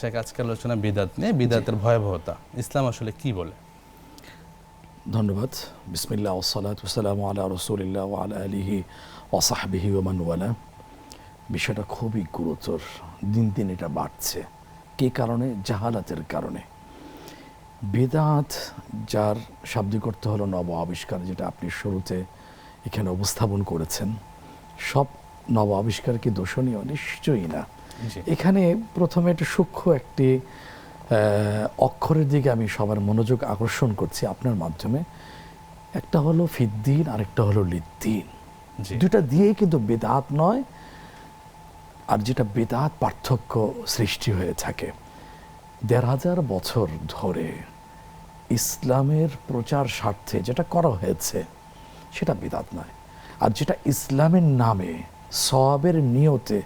শেখ আজকে আলোচনা বিদাত নিয়ে, বিদাতের ভয়াবহতা, ইসলাম আসলে কি বলে? ধন্যবাদ। বিসমিল্লাহ ওয়াসসালাতু ওয়াসসালামু আলা রাসূলিল্লাহ ওয়া আলা আলিহি ওয়া সাহবিহি ওয়া মান ওয়ালা। বিষয়টা খুবই গুরুতর, দিন দিন এটা বাড়ছে। কী কারণে? জাহালাতের কারণে। বিদআত, যার শাব্দিক অর্থ হলো নব আবিষ্কার, যেটা আপনি শুরুতে এখানে উপস্থাপন করেছেন। সব নব আবিষ্কার কি দোষণীয়? নিশ্চয়ই না। এখানে প্রথমে একটা সূক্ষ্ম একটি অক্ষরের দিকে আমি সবার মনোযোগ আকর্ষণ করছি আপনার মাধ্যমে। একটা হলো ফিদ্দিন, আরেকটা হলো লিদ্দিন। দুটা দিয়েই কিন্তু বেদাত নয়, আর যেটা বেদাত পার্থক্য সৃষ্টি হয়ে থাকে। ১,৫০০ বছর ধরে ইসলামের প্রচার স্বার্থে যেটা করা হয়েছে সেটা বেদাত নয়। আর যেটা ইসলামের নামে সওয়াবের নিয়তে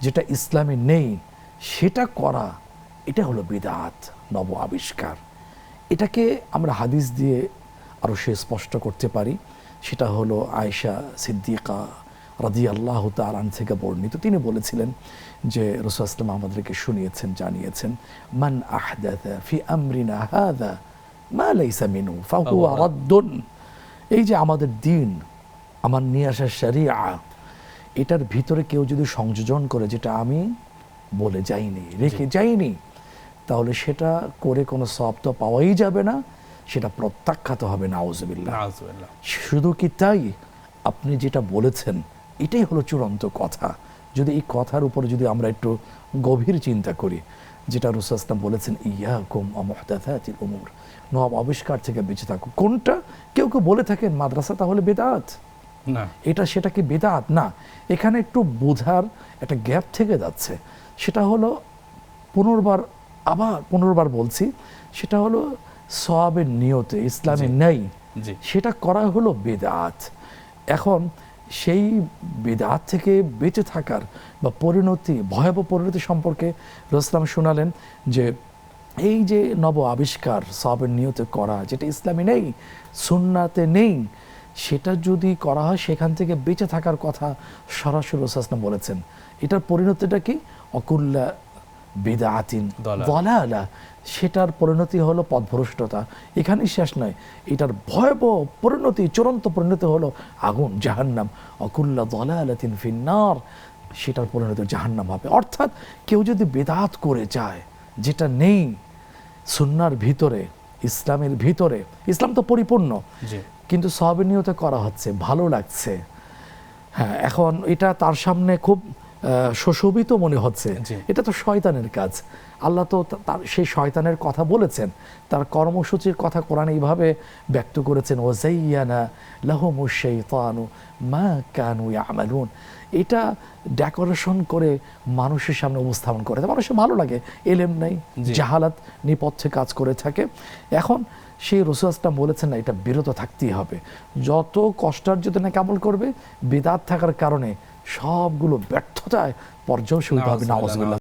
যেটা ইসলামে নেই সেটা করা, এটা হলো বিদআত, নব আবিষ্কার। এটাকে আমরা হাদিস দিয়ে আরও সে স্পষ্ট করতে পারি। সেটা হলো আয়েশা সিদ্দিকা রাদিয়াল্লাহু তাআলা আনহা থেকে বর্ণিত। তিনি বলেছিলেন যে রাসূল সাল্লাল্লাহু আলাইহি ওয়াসাল্লাম আমাদেরকে শুনিয়েছেন, জানিয়েছেন, মান আহদাথা ফি আমরিনা হাযা মা লাইসা মিনহু ফাহুয়া রাদ্দুন। এই যে আমাদের দিন, আমার নিয়ে আসা শরিয়া, এটার ভিতরে কেউ যদি সংযোজন করে যেটা আমি বলে যাইনি, রেখে যাইনি, তাহলে সেটা করে কোনো সওয়াব তো পাওয়াই যাবে না, সেটা প্রত্যাখ্যাত হবে। নাউযুবিল্লাহ। শুধু কি তাই? আপনি যেটা বলেছেন এটাই হলো চূড়ান্ত কথা। যদি এই কথার উপরে যদি আমরা একটু গভীর চিন্তা করি, যেটা রাসূল সাল্লাল্লাহু আলাইহি ওয়াসাল্লাম বলেছেন, ইয়াকুম ওয়া মুহদাসাতিল উমুর, নব আবিষ্কার থেকে বেঁচে থাকো। কোনটা? কেউ কেউ বলে থাকেন মাদ্রাসা তাহলে বেদাত না, এটা সেটা কি বেদাত না? এখানে একটু বোঝার একটা গ্যাপ থেকে যাচ্ছে। সেটা হলো পুনর্বার বলছি, সেটা হলো সওয়াবের নিয়তে ইসলামে নেই, সেটা করা হলো বেদাত। এখন সেই বেদাত থেকে বেঁচে থাকার বা পরিণতি, ভয়াবহ পরিণতি সম্পর্কে রাসূল শোনালেন যে এই যে নব আবিষ্কার সওয়াবের নিয়তে করা, যেটা ইসলামে নেই, সুন্নাতে নেই, সেটা যদি করা হয় সেখান থেকে বেঁচে থাকার কথা সরাসরি রাসূল বলেছেন। এটার পরিণতিটা কি? অকুল্লা বিদআতিন দালালা, সেটার পরিণতি হলো পথভ্রষ্টতা। এখানেই শেষ নয়, এটার ভয়াবহ পরিণতি, চূড়ান্ত পরিণতি হলো আগুন, জাহান্নাম। অকুল্লা দালালাতিন ফিন্নার, সেটার পরিণতি জাহান্নাম হবে। অর্থাৎ কেউ যদি বেদাত করে যায় যেটা নেই সুন্নার ভিতরে, ইসলামের ভিতরে, ইসলাম তো পরিপূর্ণ, কিন্তু সওয়াবের নিয়তে করা হচ্ছে, ভালো লাগছে, হ্যাঁ, এখন এটা তার সামনে খুব সুশোভিত মনে হচ্ছে, এটা তো শয়তানের কাজ। আল্লাহ তো তার সেই শয়তানের কথা বলেছেন, তার কর্মসূচির কথা কোরআনে এইভাবে ব্যক্ত করেছেন, ওয়াযায়্যানা লাহুমুশ শাইতানু মা কানু ইয়ামালুন। এটা ডেকোরেশন করে মানুষের সামনে উপস্থাপন করে, মানুষের ভালো লাগে। এলেম নেই, জাহালাত নিপথ্যে কাজ করে থাকে। এখন সেই রাসূল সাল্লাল্লাহু বলেছেন না, এটা বিরত থাকতেই হবে। যত কষ্টার্জিত না আমল করবে, বিদআত থাকার কারণে সবগুলো ব্যর্থতায় পর্যবসিত হবে। নাউযুবিল্লাহ।